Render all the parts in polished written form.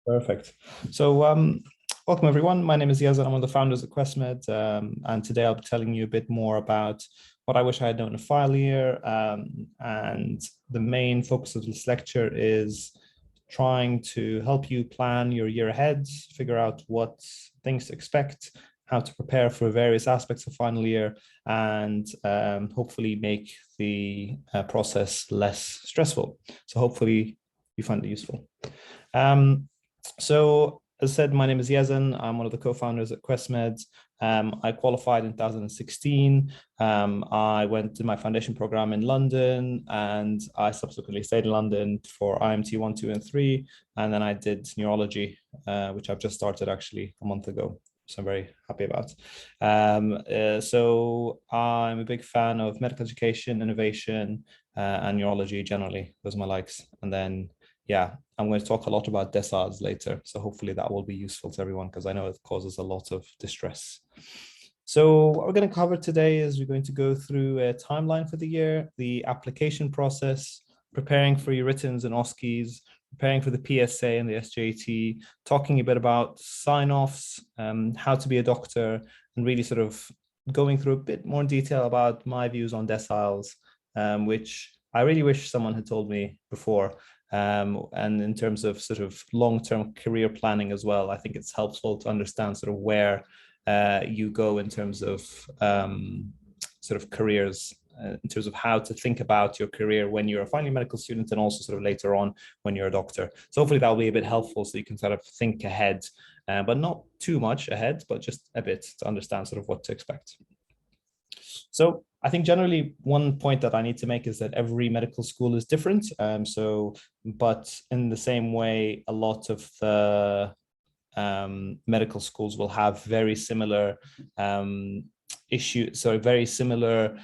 Perfect. So, welcome everyone. My name is Yazan. I'm one of the founders at Quesmed, and today I'll be telling you a bit more about what I wish I had known in final year. And the main focus of this lecture is trying to help you plan your year ahead, figure out what things to expect, how to prepare for various aspects of final year, and hopefully make the process less stressful. So hopefully you find it useful. So as I said, my name is Yazan. I'm one of the co-founders at Quesmed. I qualified in 2016. I went to my foundation program in London, and I subsequently stayed in London for IMT 1, 2, and 3. And then I did neurology, which I've just started actually a month ago. So I'm very happy about. So I'm a big fan of medical education, innovation, and neurology generally. Those are my likes. And then yeah, I'm going to talk a lot about deciles later. So hopefully that will be useful to everyone because I know it causes a lot of distress. So what we're going to cover today is we're going to go through a timeline for the year, the application process, preparing for your writtens and OSCEs, preparing for the PSA and the SJT, talking a bit about sign-offs, how to be a doctor, and really sort of going through a bit more detail about my views on deciles, which I really wish someone had told me before. And in terms of sort of long-term career planning as well, I think it's helpful to understand sort of where you go in terms of sort of careers, in terms of how to think about your career when you're a final year medical student and also sort of later on when you're a doctor. So hopefully that will be a bit helpful so you can sort of think ahead, but not too much ahead, but just a bit to understand sort of what to expect. So I think generally one point that I need to make is that every medical school is different. But in the same way, a lot of the medical schools will have very similar very similar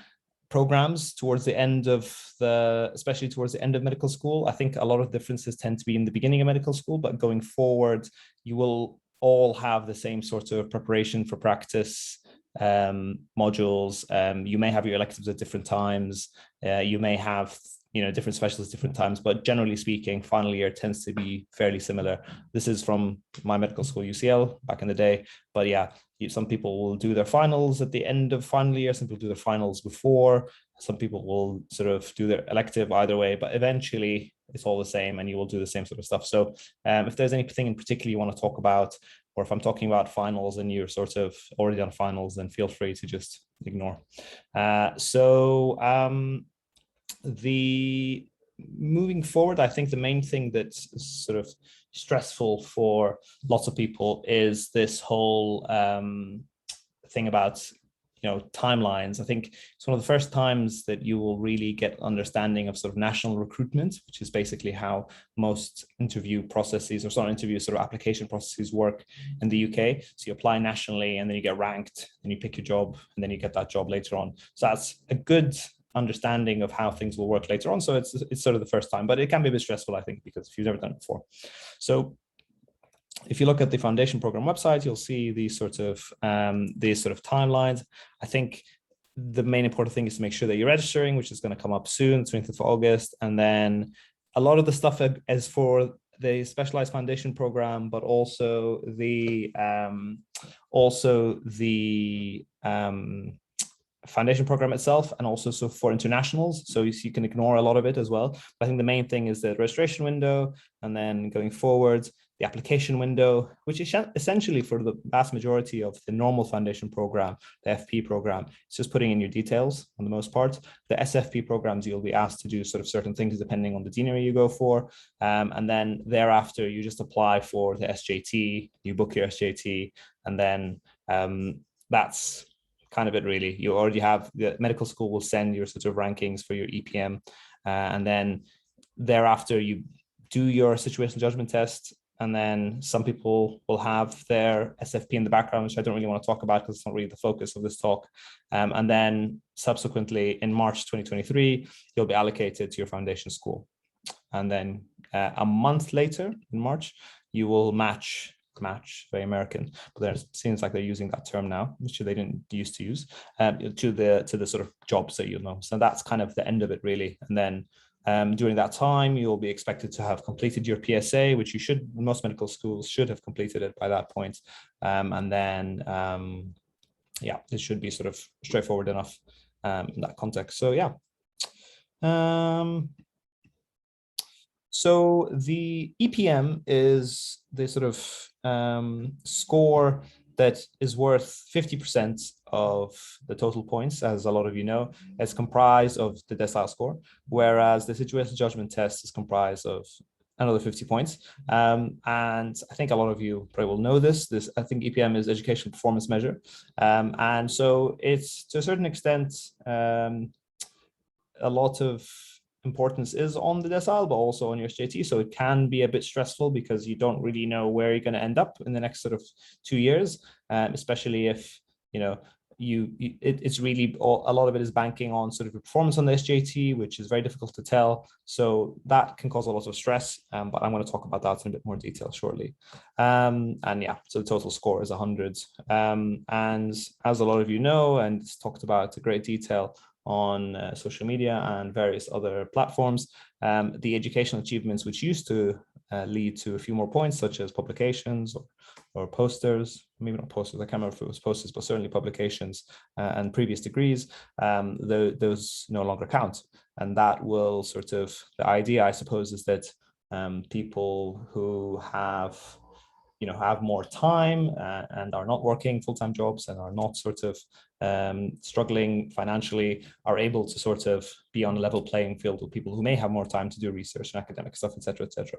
programs towards the end of especially towards the end of medical school. I think a lot of differences tend to be in the beginning of medical school, but going forward, you will all have the same sort of preparation for practice modules. You may have your electives at different times. You may have different specialists different times, but generally speaking, final year tends to be fairly similar. This is from my medical school UCL back in the day, but yeah, some people will do their finals at the end of final year, some people do their finals before, some people will sort of do their elective either way, but eventually it's all the same and you will do the same sort of stuff. So if there's anything in particular you want to talk about, or if I'm talking about finals and you're sort of already on finals, then feel free to just ignore. The moving forward, I think the main thing that's sort of stressful for lots of people is this whole thing about timelines. I think it's one of the first times that you will really get understanding of sort of national recruitment, which is basically how most interview processes, or sort of application processes work in the UK. So you apply nationally and then you get ranked and you pick your job and then you get that job later on. So that's a good understanding of how things will work later on. So it's sort of the first time, but it can be a bit stressful, I think, because if you've never done it before. So if you look at the foundation program website, you'll see these sort of timelines. I think the main important thing is to make sure that you're registering, which is going to come up soon, 20th of August. And then a lot of the stuff is for the specialized foundation program, but also the foundation program itself, and also so for internationals. So you can ignore a lot of it as well. But I think the main thing is the registration window, and then going forward, the application window, which is essentially for the vast majority of the normal foundation program, the FP program, it's just putting in your details on the most part. The SFP programs, you'll be asked to do sort of certain things depending on the deanery you go for. And then thereafter, you just apply for the SJT, you book your SJT, and then that's kind of it really. You already have, the medical school will send your sort of rankings for your EPM. And then thereafter, you do your situational judgment test. And then some people will have their SFP in the background, which I don't really want to talk about because it's not really the focus of this talk. And then subsequently in March 2023, you'll be allocated to your foundation school. And then a month later in March, you will match, very American, but it seems like they're using that term now, which they didn't used to use, to the sort of jobs that you'll know. So that's kind of the end of it really. And then During that time, you'll be expected to have completed your PSA, which you should, most medical schools should have completed it by that point. And then, yeah, it should be sort of straightforward enough in that context. So yeah. So the EPM is the sort of score that is worth 50% of the total points, as a lot of you know. It's comprised of the decile score, whereas the situational judgment test is comprised of another 50 points. And I think a lot of you probably will know this. I think EPM is educational performance measure. And so it's, to a certain extent, a lot of importance is on the decile, but also on your SJT. So it can be a bit stressful because you don't really know where you're going to end up in the next sort of 2 years, especially if, you know, it's really a lot of it is banking on sort of your performance on the SJT, which is very difficult to tell. So that can cause a lot of stress, but I'm going to talk about that in a bit more detail shortly. And yeah, so the total score is 100. And as a lot of you know, and it's talked about in great detail on social media and various other platforms, the educational achievements which used to lead to a few more points, such as publications or posters, maybe not posters, I can't remember if it was posters, but certainly publications and previous degrees, those no longer count. And that will sort of, the idea, I suppose, is that people who have more time and are not working full-time jobs and are not sort of struggling financially are able to sort of be on a level playing field with people who may have more time to do research and academic stuff, etc., etc.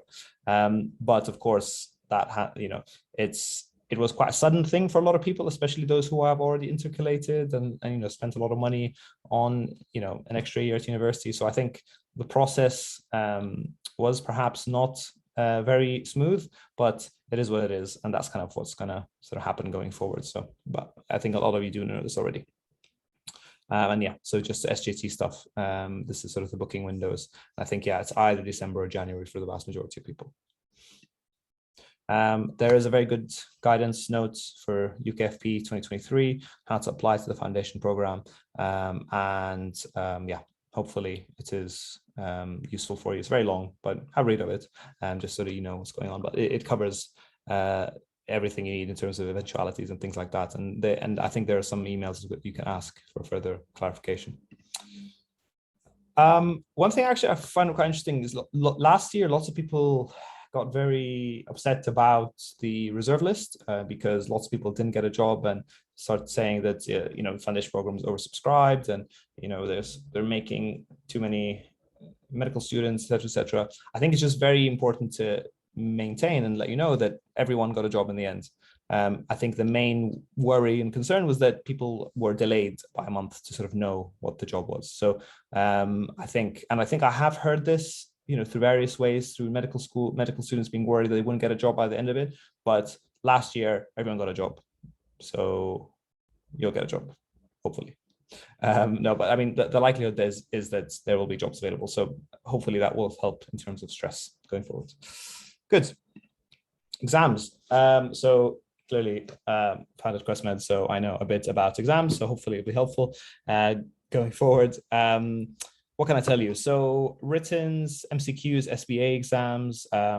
But of course, that it was quite a sudden thing for a lot of people, especially those who have already intercalated and spent a lot of money on an extra year at university. So I think the process was perhaps not very smooth, but it is what it is, and that's kind of what's going to sort of happen going forward. So, but I think a lot of you do know this already. And yeah, so just the SJT stuff. This is sort of the booking windows. I think, yeah, it's either December or January for the vast majority of people. There is a very good guidance notes for UKFP 2023, how to apply to the foundation program. Yeah, hopefully it is useful for you. It's very long, but have a read of it just so that you know what's going on. But it covers everything you need in terms of eventualities and things like that. And I think there are some emails that you can ask for further clarification. One thing actually I find quite interesting is last year, lots of people got very upset about the reserve list because lots of people didn't get a job and started saying that foundation programs oversubscribed and they're making too many medical students, etc., etc. I think it's just very important to maintain and let you know that everyone got a job in the end. I think the main worry and concern was that people were delayed by a month to sort of know what the job was. So I think I have heard this through various ways, through medical students being worried that they wouldn't get a job by the end of it. But last year, everyone got a job. So you'll get a job, hopefully. No, but I mean, the likelihood is that there will be jobs available. So hopefully that will help in terms of stress going forward. Good. Exams. So clearly founded Quesmed, so I know a bit about exams. So hopefully it'll be helpful going forward. What can I tell you? So writtens, MCQs, SBA exams, I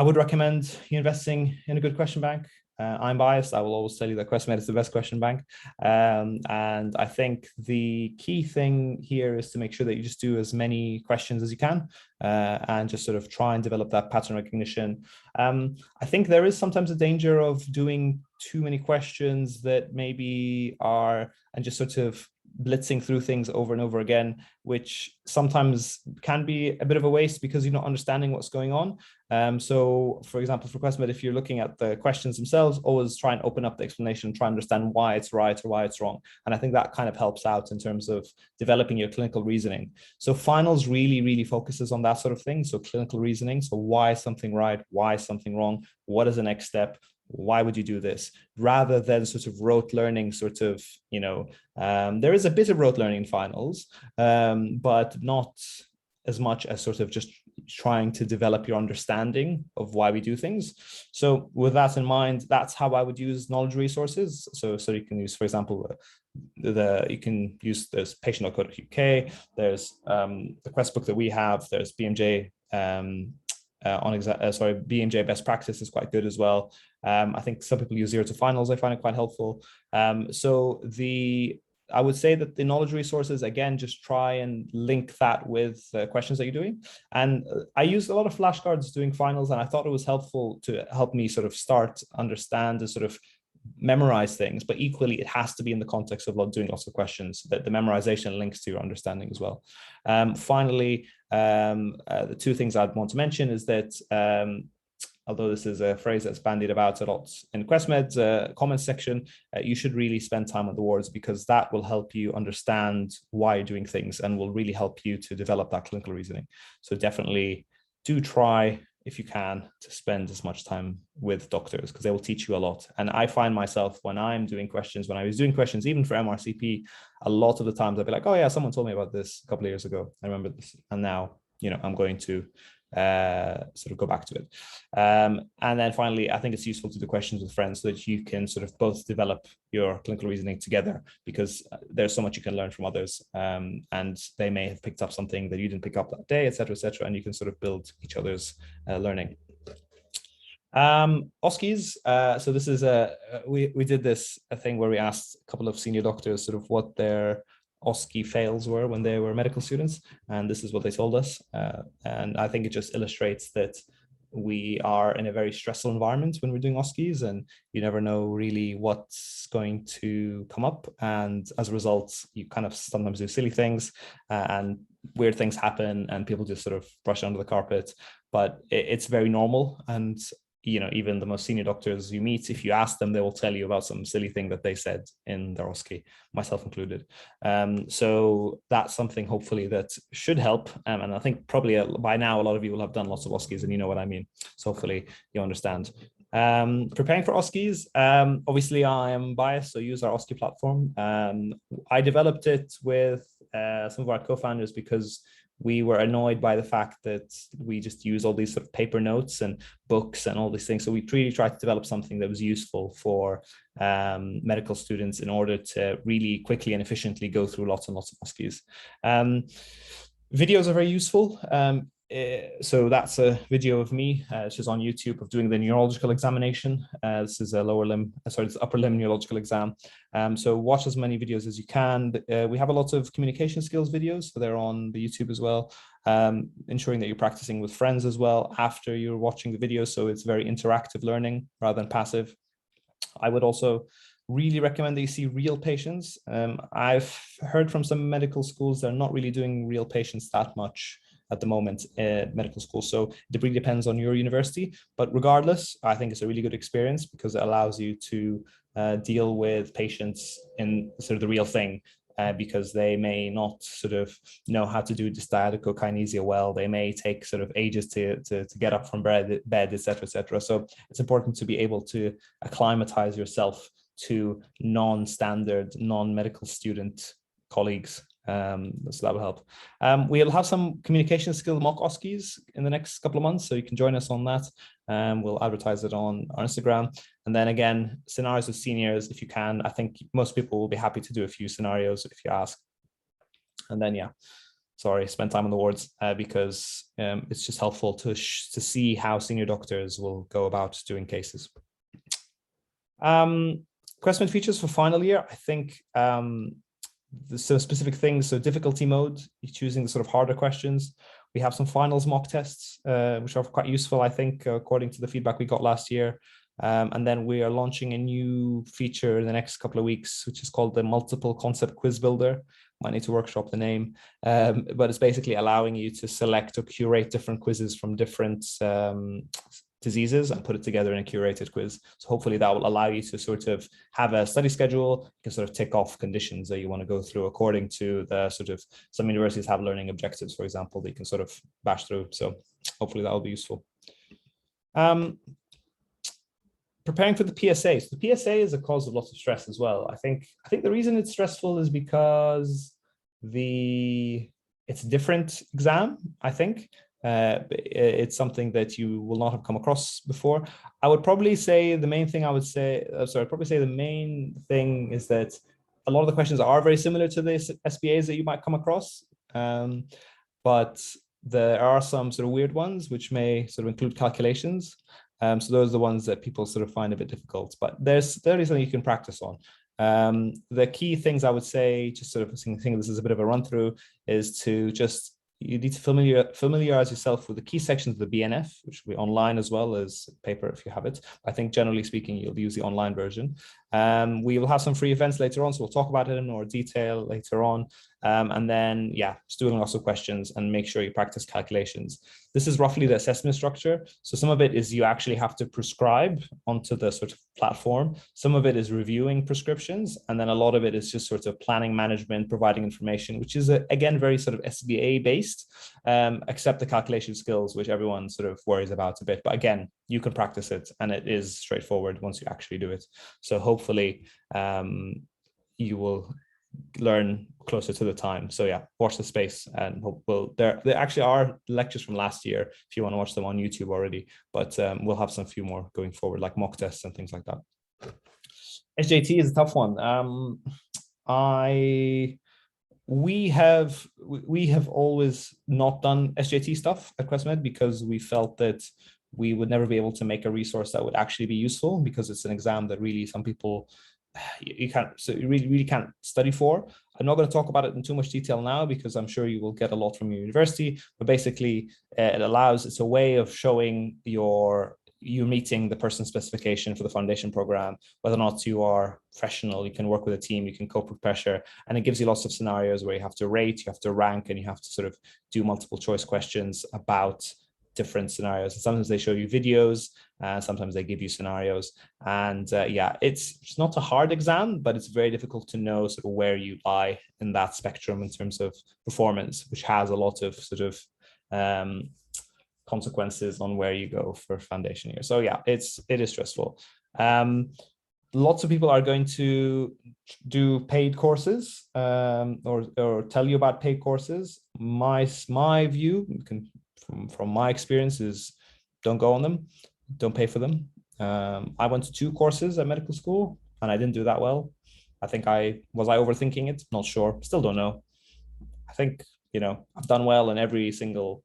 would recommend you investing in a good question bank. I'm biased. I will always tell you that Quesmed is the best question bank. And I think the key thing here is to make sure that you just do as many questions as you can and just sort of try and develop that pattern recognition. I think there is sometimes a danger of doing too many questions that maybe are, and just sort of blitzing through things over and over again, which sometimes can be a bit of a waste because you're not understanding what's going on. So for example, for Quesmed, if you're looking at the questions themselves, always try and open up the explanation, try and understand why it's right or why it's wrong. And I think that kind of helps out in terms of developing your clinical reasoning. So finals really, really focuses on that sort of thing. So clinical reasoning. So why is something right? Why is something wrong? What is the next step? Why would you do this? Rather than sort of rote learning, sort of, there is a bit of rote learning in finals, but not as much as sort of just trying to develop your understanding of why we do things. So with that in mind, that's how I would use knowledge resources. So you can use, for example, you can use, there's patient.co.uk, there's the quest book that we have, there's BMJ BMJ best practice is quite good as well. I think some people use Zero to Finals. I find it quite helpful. I would say that the knowledge resources, again, just try and link that with the questions that you're doing. And I used a lot of flashcards doing finals, and I thought it was helpful to help me sort of start, understand, and sort of memorize things, but equally it has to be in the context of doing lots of questions, that the memorization links to your understanding as well. Finally, the two things I'd want to mention is that although this is a phrase that's bandied about a lot in Quesmed's comments section, you should really spend time on the words, because that will help you understand why you're doing things and will really help you to develop that clinical reasoning. So definitely do try, if you can, to spend as much time with doctors, because they will teach you a lot. And I find myself, when I'm doing questions, when I was doing questions, even for MRCP, a lot of the times I'd be like, oh yeah, someone told me about this a couple of years ago. I remember this. And now, I'm going to sort of go back to it. And then finally, I think it's useful to do questions with friends so that you can sort of both develop your clinical reasoning together, because there's so much you can learn from others, and they may have picked up something that you didn't pick up that day, etc., and you can sort of build each other's learning. OSCEs. So this is we did this thing where we asked a couple of senior doctors sort of what their OSCE fails were when they were medical students, and this is what they told us. And I think it just illustrates that we are in a very stressful environment when we're doing OSCEs, and you never know really what's going to come up. And as a result, you kind of sometimes do silly things and weird things happen, and people just sort of brush it under the carpet. But it's very normal. And even the most senior doctors you meet, if you ask them, they will tell you about some silly thing that they said in their OSCE, myself included. So that's something hopefully that should help. And I think probably by now, a lot of you will have done lots of OSCEs and you know what I mean. So hopefully you understand. Preparing for OSCEs, obviously I am biased, so use our OSCE platform. I developed it with some of our co-founders because we were annoyed by the fact that we just use all these sort of paper notes and books and all these things. So we really tried to develop something that was useful for medical students in order to really quickly and efficiently go through lots and lots of OSCEs. Videos are very useful. So that's a video of me, which is on YouTube, of doing the neurological examination. This is a it's upper limb neurological exam. So watch as many videos as you can. We have a lot of communication skills videos, so they're on the YouTube as well. Ensuring that you're practicing with friends as well after you're watching the video, so it's very interactive learning rather than passive. I would also really recommend that you see real patients. I've heard from some medical schools they're not really doing real patients that much at the moment at medical school. So it really depends on your university. But regardless, I think it's a really good experience because it allows you to deal with patients in sort of the real thing, because they may not sort of know how to do dystaticokinesia well. They may take sort of ages to get up from bed, etc., etc. So it's important to be able to acclimatize yourself to non-standard, non-medical student colleagues. So that will help. We'll have some communication skill mock OSCEs in the next couple of months, so you can join us on that. We'll advertise it on our Instagram. And then again, scenarios with seniors, if you can. I think most people will be happy to do a few scenarios if you ask. And then, yeah, sorry, spend time on the wards because it's just helpful to see how senior doctors will go about doing cases. Quesmed features for final year, I think. So specific things, so difficulty mode, you're choosing the sort of harder questions. We have some finals mock tests, which are quite useful, I think, according to the feedback we got last year. And then we are launching a new feature in the next couple of weeks, which is called the multiple concept quiz builder. Might need to workshop the name, but it's basically allowing you to select or curate different quizzes from different diseases and put it together in a curated quiz. So hopefully that will allow you to sort of have a study schedule. You can sort of tick off conditions that you want to go through according to the sort of, some universities have learning objectives, for example, that you can sort of bash through. So hopefully that will be useful. Preparing for the PSA. So the PSA is a cause of lots of stress as well. I think the reason it's stressful is because it's a different exam, I think. It's something that you will not have come across before. I would probably say the main thing is that a lot of the questions are very similar to the SBAs that you might come across, but there are some sort of weird ones which may sort of include calculations. So those are the ones that people sort of find a bit difficult, but there is something you can practice on. The key things I would say, just sort of think this is a bit of a run through, is to just, you need to familiarize yourself with the key sections of the BNF, which will be online as well as paper if you have it. I think generally speaking, you'll use the online version. We will have some free events later on, so we'll talk about it in more detail later on. And then, yeah, just doing lots of questions and make sure you practice calculations. This is roughly the assessment structure. So some of it is you actually have to prescribe onto the sort of platform. Some of it is reviewing prescriptions. And then a lot of it is just sort of planning management, providing information, which is, again, very sort of SBA based, except the calculation skills, which everyone sort of worries about a bit. But again, you can practice it and it is straightforward once you actually do it. So hopefully you will learn closer to the time. So yeah, watch the space, and there actually are lectures from last year if you want to watch them on YouTube already, but we'll have some few more going forward, like mock tests and things like that. SJT is a tough one. We have always not done SJT stuff at Quesmed because we felt that we would never be able to make a resource that would actually be useful, because it's an exam that really some people you really can't study for. I'm not going to talk about it in too much detail now because I'm sure you will get a lot from your university, but basically it's a way of showing you meeting the person specification for the foundation program, whether or not you are professional, you can work with a team, you can cope with pressure, and it gives you lots of scenarios where you have to rate, you have to rank, and you have to sort of do multiple choice questions about different scenarios. And sometimes they show you videos, and sometimes they give you scenarios. And yeah, it's not a hard exam, but it's very difficult to know sort of where you lie in that spectrum in terms of performance, which has a lot of sort of consequences on where you go for foundation year. So yeah, it is stressful. Lots of people are going to do paid courses or tell you about paid courses. My view, from my experience, is don't go on them, don't pay for them. I went to 2 courses at medical school and I didn't do that well. I think was I overthinking it? Not sure, still don't know. I think, I've done well in every single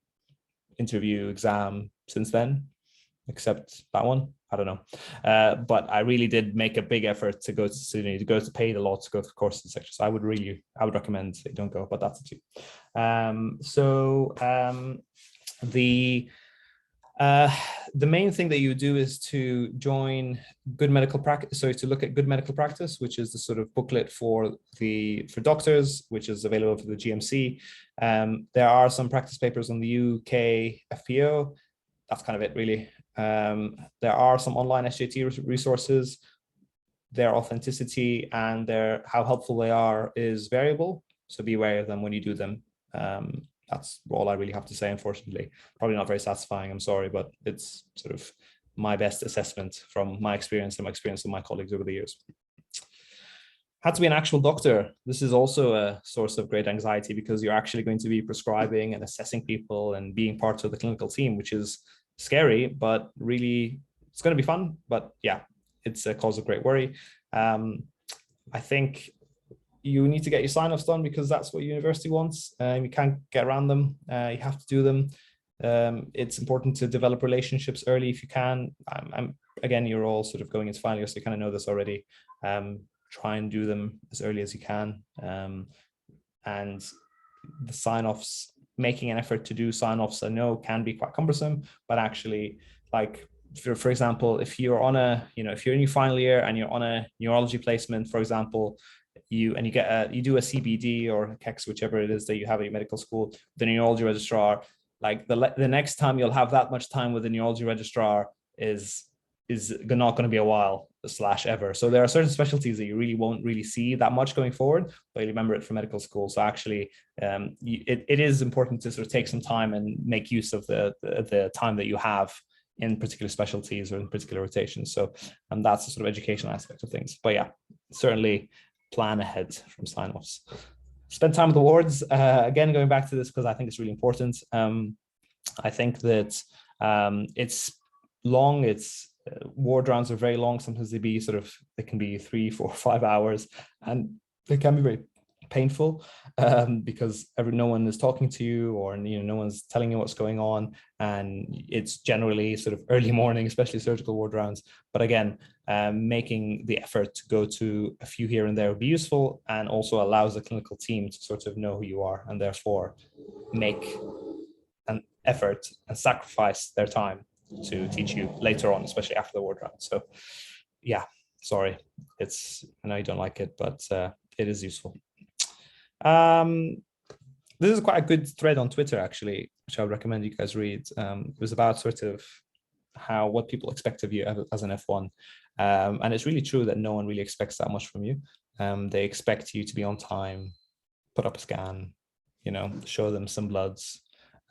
interview exam since then, except that one. I don't know. But I really did make a big effort to go to Sydney, to go to paid a lot, to go to courses, etc. So I would recommend they don't go, but that's it too. The main thing that you do is to join good medical practice. So to look at good medical practice, which is the sort of booklet for doctors, which is available for the GMC. There are some practice papers on the UK FPO. That's kind of it, really. There are some online SJT resources. Their authenticity and how helpful they are is variable. So be aware of them when you do them. That's all I really have to say, unfortunately. Probably not very satisfying, I'm sorry, but it's sort of my best assessment from my experience and my experience with my colleagues over the years. How to be an actual doctor. This is also a source of great anxiety because you're actually going to be prescribing and assessing people and being part of the clinical team, which is scary, but really it's going to be fun. But yeah, it's a cause of great worry. I think you need to get your sign-offs done because that's what university wants. You can't get around them. You have to do them. It's important to develop relationships early if you can. Again, you're all sort of going into final year, so you kind of know this already. Try and do them as early as you can. And the sign-offs, making an effort to do sign-offs, I know can be quite cumbersome, but actually, like, for example, if you're in your final year and you're on a neurology placement, for example, you do a CBD or a KEX, whichever it is that you have at your medical school, the neurology registrar, like the next time you'll have that much time with the neurology registrar is not going to be a while / ever. So there are certain specialties that you really won't really see that much going forward, but you remember it from medical school. So actually, it is important to sort of take some time and make use of the time that you have in particular specialties or in particular rotations. So that's the sort of educational aspect of things. But yeah, certainly plan ahead from sign-offs. Spend time with the wards. Again, going back to this because I think it's really important. I think that it's long. Ward rounds are very long. Sometimes they can be 3, 4, 5 hours, and it can be very painful because no one is talking to you, or no one's telling you what's going on, and it's generally sort of early morning, especially surgical ward rounds. But again, making the effort to go to a few here and there would be useful, and also allows the clinical team to sort of know who you are, and therefore make an effort and sacrifice their time to teach you later on, especially after the ward round. So yeah, sorry, I know you don't like it, but it is useful. This is quite a good thread on Twitter, actually, which I would recommend you guys read. It was about sort of what people expect of you as an F1. And it's really true that no one really expects that much from you. They expect you to be on time, put up a scan, show them some bloods,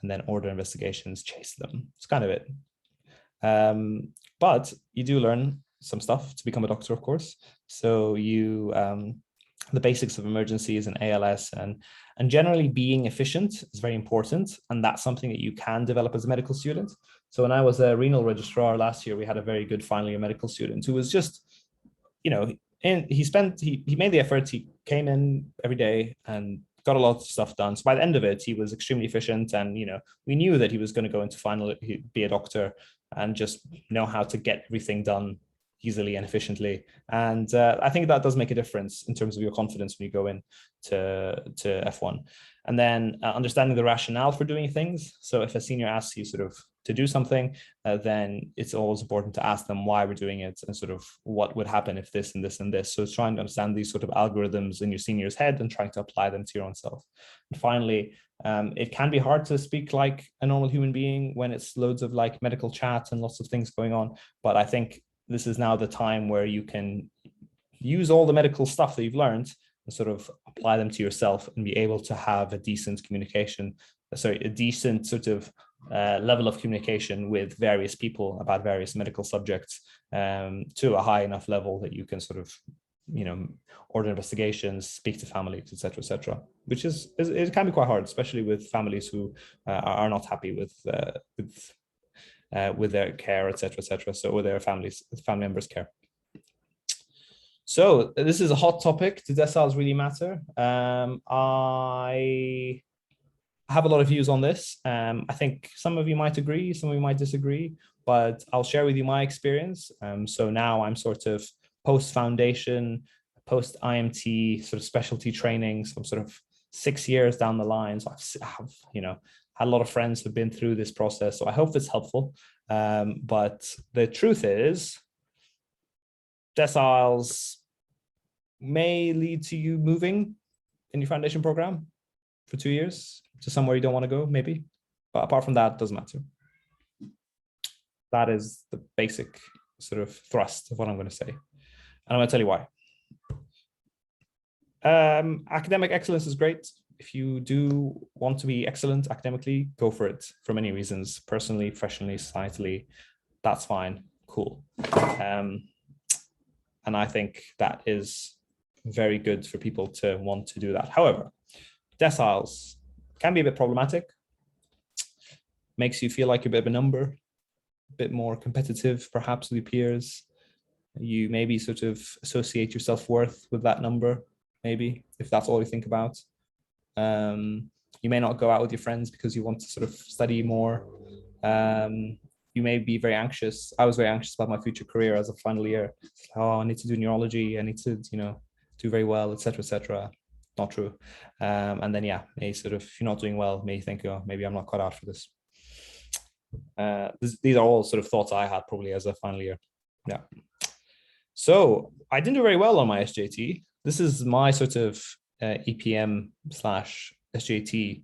and then order investigations, chase them. It's kind of it. But you do learn some stuff to become a doctor, of course. So the basics of emergencies and ALS and generally being efficient is very important. And that's something that you can develop as a medical student. So when I was a renal registrar last year, we had a very good final year medical student who was just, he made the effort. He came in every day and got a lot of stuff done. So by the end of it, he was extremely efficient. And, we knew that he was going to go into final, be a doctor and just know how to get everything done easily and efficiently. And I think that does make a difference in terms of your confidence when you go in to F1. And then understanding the rationale for doing things. So if a senior asks you sort of to do something, then it's always important to ask them why we're doing it and sort of what would happen if this and this and this. So it's trying to understand these sort of algorithms in your senior's head and trying to apply them to your own self. And finally, it can be hard to speak like a normal human being when it's loads of like medical chat and lots of things going on. But I think this is now the time where you can use all the medical stuff that you've learned and sort of apply them to yourself and be able to have a decent a decent sort of level of communication with various people about various medical subjects to a high enough level that you can sort of, order investigations, speak to families, etc., which it can be quite hard, especially with families who are not happy with their care, etc. So with their family members' care. So this is a hot topic. Do deciles really matter? I have a lot of views on this. I think some of you might agree, some of you might disagree, but I'll share with you my experience. So now I'm sort of post-foundation, post-IMT, sort of specialty training. So I'm sort of 6 years down the line. So I have, had a lot of friends who've been through this process. So I hope it's helpful. But the truth is, deciles may lead to you moving in your foundation program for 2 years to somewhere you don't want to go, maybe. But apart from that, it doesn't matter. That is the basic sort of thrust of what I'm going to say. And I'm going to tell you why. Academic excellence is great. If you do want to be excellent academically, go for it for many reasons, personally, professionally, societally. That's fine, cool. And I think that is very good for people to want to do that. However, deciles can be a bit problematic. Makes you feel like you're a bit of a number, a bit more competitive, perhaps with your peers. You maybe sort of associate your self-worth with that number, maybe, if that's all you think about. You may not go out with your friends because you want to sort of study more. You may be very anxious. I was very anxious about my future career as a final year. Oh, I need to do neurology. I need to, do very well, etc. Not true. And then, yeah, may sort of, if you're not doing well, may think, oh, maybe I'm not cut out for this. These are all sort of thoughts I had probably as a final year. Yeah. So I didn't do very well on my SJT. This is my sort of EPM/SJT.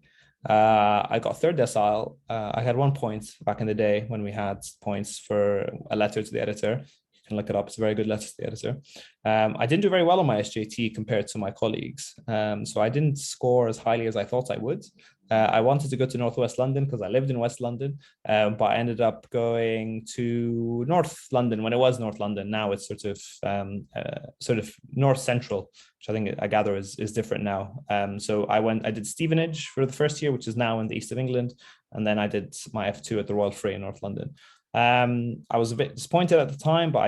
I got third decile. I had 1 point back in the day when we had points for a letter to the editor. You can look it up. It's a very good letter to the editor. I didn't do very well on my SJT compared to my colleagues. So I didn't score as highly as I thought I would. I wanted to go to Northwest London because I lived in West London, but I ended up going to North London when it was North London. Now it's sort of North Central, which I think I gather is different now. So I did Stevenage for the first year, which is now in the east of England, and then I did my F2 at the Royal Free in North London. I was a bit disappointed at the time, but I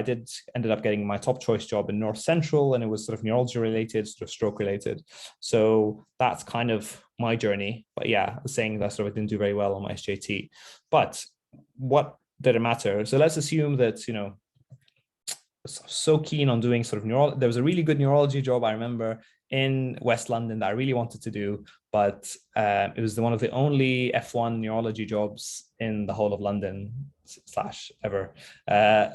ended up getting my top choice job in North Central, and it was sort of neurology related, sort of stroke related. So that's kind of my journey. But yeah, I was saying that sort of I didn't do very well on my SJT. But what did it matter? So let's assume that, so keen on doing sort of neurology. There was a really good neurology job, I remember, in West London that I really wanted to do, but it was one of the only F1 neurology jobs in the whole of London / ever.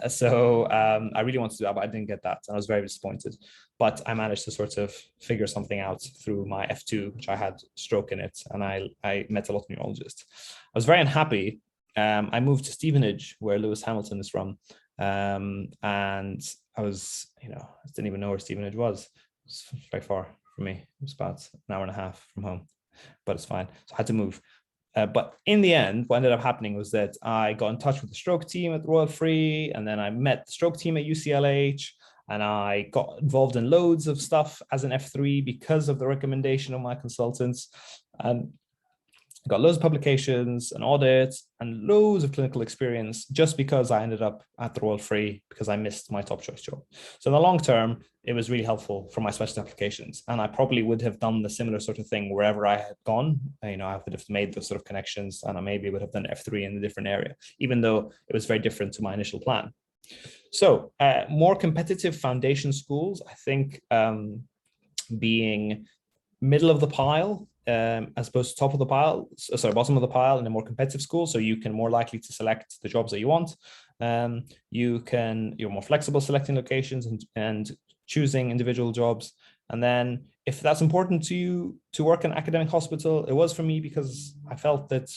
So I really wanted to do that, but I didn't get that, and I was very disappointed. But I managed to sort of figure something out through my F2, which I had stroke in it, and I met a lot of neurologists. I was very unhappy. I moved to Stevenage, where Lewis Hamilton is from, and I was, I didn't even know where Stevenage was. It's very far from me. It was about an hour and a half from home, but it's fine. So I had to move. But in the end, what ended up happening was that I got in touch with the stroke team at the Royal Free, and then I met the stroke team at UCLH, and I got involved in loads of stuff as an F3 because of the recommendation of my consultants. And got loads of publications and audits and loads of clinical experience just because I ended up at the Royal Free because I missed my top choice job. So in the long term, it was really helpful for my specialty applications. And I probably would have done the similar sort of thing wherever I had gone. I would have made those sort of connections, and I maybe would have done F3 in a different area, even though it was very different to my initial plan. So more competitive foundation schools, I think being middle of the pile, as opposed to top of the pile, bottom of the pile in a more competitive school. So you can more likely to select the jobs that you want. You're more flexible selecting locations and choosing individual jobs. And then if that's important to you to work in an academic hospital, it was for me because I felt that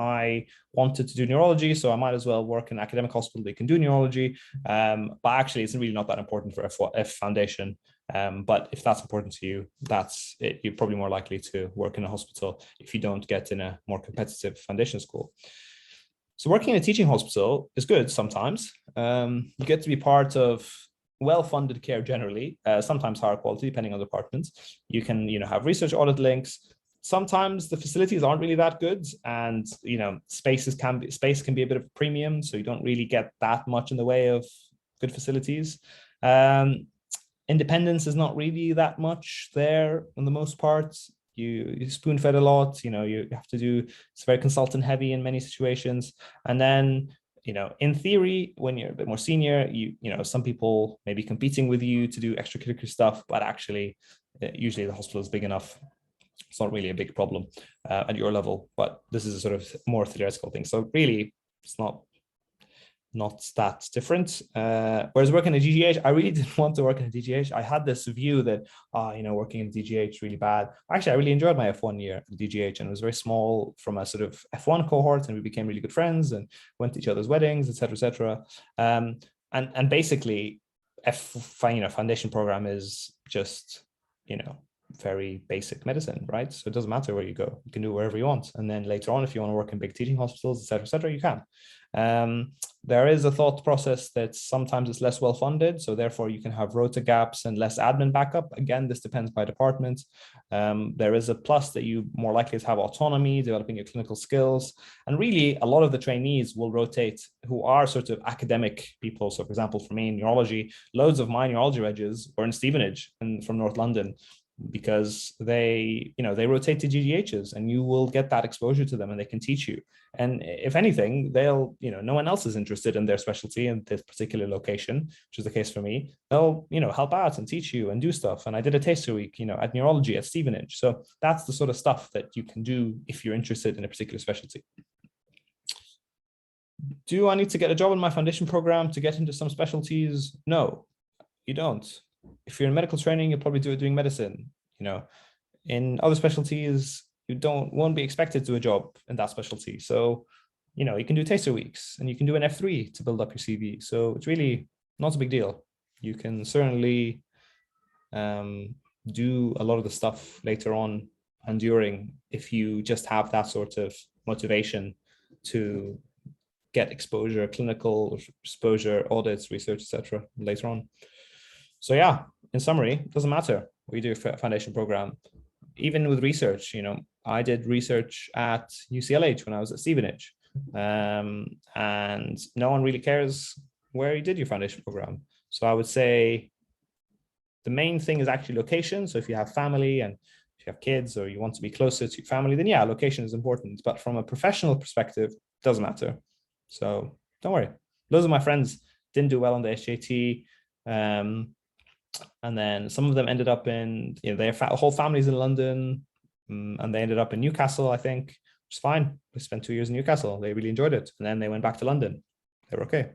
I wanted to do neurology, so I might as well work in an academic hospital that can do neurology. But actually, it's really not that important for F foundation. But if that's important to you, that's it. You're probably more likely to work in a hospital if you don't get in a more competitive foundation school. So working in a teaching hospital is good sometimes. You get to be part of well-funded care generally, sometimes higher quality depending on the department. You can have research audit links. Sometimes the facilities aren't really that good, and space can be a bit of a premium, so you don't really get that much in the way of good facilities. Independence is not really that much there on the most part. You spoon fed a lot. You have to do. It's very consultant heavy in many situations, and then in theory, when you're a bit more senior, some people may be competing with you to do extracurricular stuff, but actually, usually the hospital is big enough. It's not really a big problem at your level, but this is a sort of more theoretical thing. So really, it's not that different. Whereas working at DGH, I really didn't want to work in a DGH. I had this view that, working in DGH is really bad. Actually, I really enjoyed my F1 year at DGH, and it was very small from a sort of F1 cohort, and we became really good friends and went to each other's weddings, etc., etc. And basically, foundation program is just, very basic medicine, right? So it doesn't matter where you go. You can do wherever you want. And then later on, if you want to work in big teaching hospitals, etc., you can. There is a thought process that sometimes it's less well funded, so therefore you can have rota gaps and less admin backup. Again, this depends by department. There is a plus that you more likely to have autonomy, developing your clinical skills, and really a lot of the trainees will rotate who are sort of academic people. So for example, for me in neurology, loads of my neurology regs were in Stevenage and from North London, because they rotate to GGHs, and you will get that exposure to them, and they can teach you. And if anything, they'll, no one else is interested in their specialty in this particular location, which is the case for me. They'll, help out and teach you and do stuff. And I did a taster week, at neurology at Stevenage. So that's the sort of stuff that you can do if you're interested in a particular specialty. Do I need to get a job in my foundation program to get into some specialties? No, you don't. If you're in medical training, you'll probably do it doing medicine. In other specialties, you won't be expected to do a job in that specialty. So, you can do taster weeks, and you can do an F3 to build up your CV. So it's really not a big deal. You can certainly do a lot of the stuff later on enduring if you just have that sort of motivation to get exposure, clinical exposure, audits, research, etc. later on. So yeah, in summary, it doesn't matter what you do for a foundation program. Even with research, I did research at UCLH when I was at Stevenage, and no one really cares where you did your foundation program. So I would say the main thing is actually location. So if you have family and if you have kids or you want to be closer to your family, then yeah, location is important. But from a professional perspective, it doesn't matter. So don't worry. Loads of my friends didn't do well on the SJT. And then some of them ended up in, their whole families in London, and they ended up in Newcastle, I think, which is fine. They spent 2 years in Newcastle. They really enjoyed it. And then they went back to London. They were okay.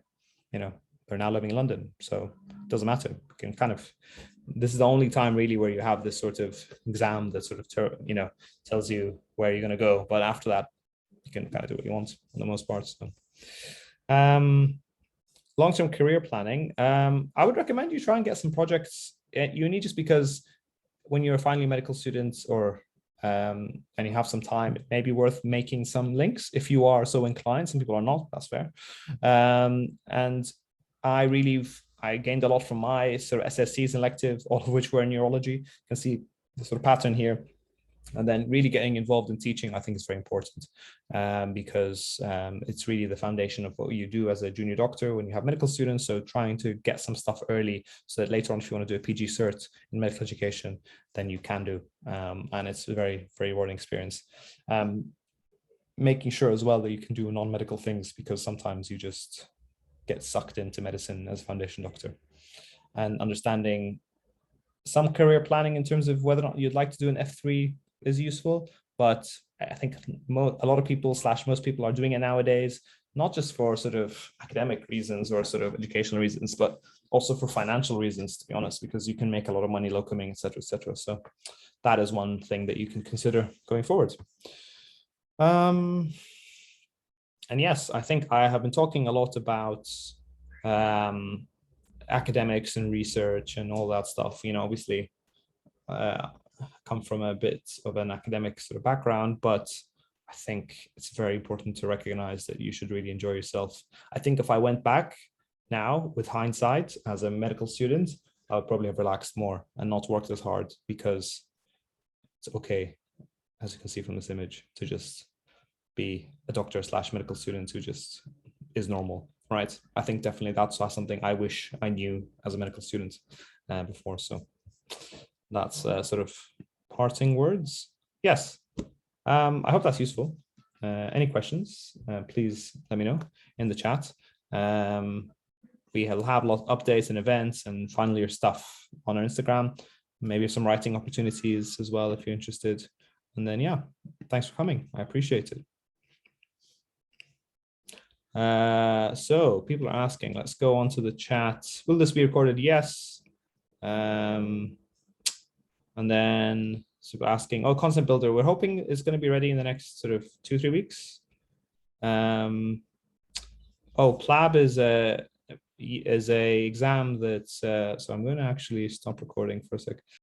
They're now living in London. So it doesn't matter. You can kind of, this is the only time really where you have this sort of exam that sort of, tells you where you're going to go. But after that, you can kind of do what you want for the most part. So, long-term career planning. I would recommend you try and get some projects at uni, just because when you're a final year medical student or and you have some time, it may be worth making some links if you are so inclined. Some people are not, that's fair. And I gained a lot from my sort of SSCs and electives, all of which were in neurology. You can see the sort of pattern here. And then really getting involved in teaching, I think, is very important, because it's really the foundation of what you do as a junior doctor when you have medical students. So trying to get some stuff early so that later on, if you want to do a PG cert in medical education, then you can do. And it's a very, very rewarding experience. Making sure as well that you can do non-medical things, because sometimes you just get sucked into medicine as a foundation doctor. And understanding some career planning in terms of whether or not you'd like to do an F3 is useful, but I think a lot of people / most people are doing it nowadays, not just for sort of academic reasons or sort of educational reasons, but also for financial reasons, to be honest, because you can make a lot of money locuming, et cetera, et cetera. So that is one thing that you can consider going forward. And yes, I think I have been talking a lot about academics and research and all that stuff. Obviously, come from a bit of an academic sort of background, but I think it's very important to recognize that you should really enjoy yourself. I think if I went back now with hindsight as a medical student, I would probably have relaxed more and not worked as hard, because it's okay, as you can see from this image, to just be a doctor / medical student who just is normal, right? I think definitely that's something I wish I knew as a medical student before. So that's sort of parting words. Yes, I hope that's useful. Any questions, please let me know in the chat. We will have lots of updates and events and final year stuff on our Instagram, maybe some writing opportunities as well if you're interested. And then, yeah, thanks for coming. I appreciate it. So people are asking, let's go on to the chat. Will this be recorded? Yes. And then super asking, oh, concept builder, we're hoping it's going to be ready in the next sort of 2-3 weeks. Oh, PLAB is a exam that's so I'm going to actually stop recording for a sec.